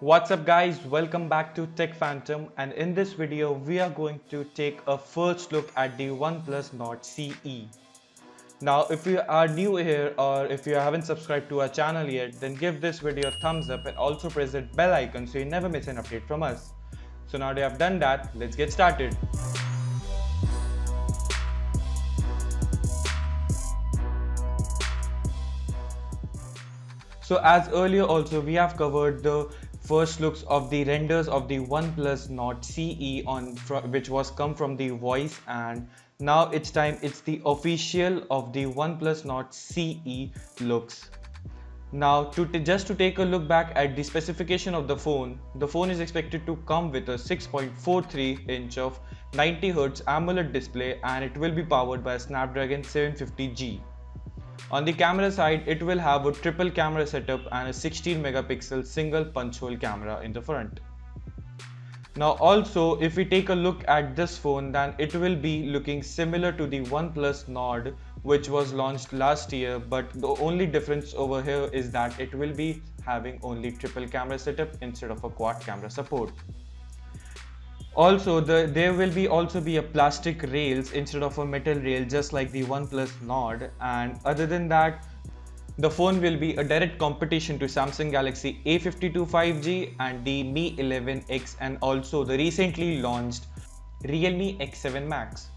What's up guys, welcome back to Tech Phantom, and in this video we are going to take a first look at the OnePlus Nord CE. Now if you are new here or if you haven't subscribed to our channel yet, then give this video a thumbs up and also press that bell icon so you never miss an update from us. So now that you have done that, let's get started. So as earlier also we have covered the first looks of the renders of the OnePlus Nord CE which was come from the voice, and now it's the official of the OnePlus Nord CE looks. Now just to take a look back at the specification of the phone is expected to come with a 6.43 inch of 90Hz AMOLED display, and it will be powered by a Snapdragon 750G. On the camera side, it will have a triple camera setup and a 16 megapixel single punch hole camera in the front. Now also, if we take a look at this phone, then it will be looking similar to the OnePlus Nord, which was launched last year, but the only difference over here is that it will be having only triple camera setup instead of a quad camera support. Also, there will also be a plastic rails instead of a metal rail, just like the OnePlus Nord. And other than that, the phone will be a direct competition to Samsung Galaxy A52 5G and the Mi 11X, and also the recently launched Realme X7 Max.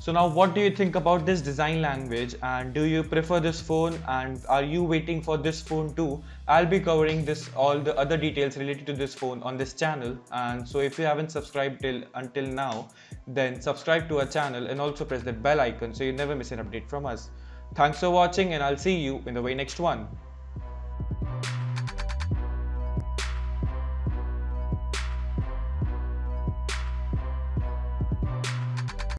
So now what do you think about this design language, and do you prefer this phone, and are you waiting for this phone too? I'll be covering all the other details related to this phone on this channel, and so if you haven't subscribed until now, then subscribe to our channel and also press that bell icon so you never miss an update from us. Thanks for watching, and I'll see you in the very next one.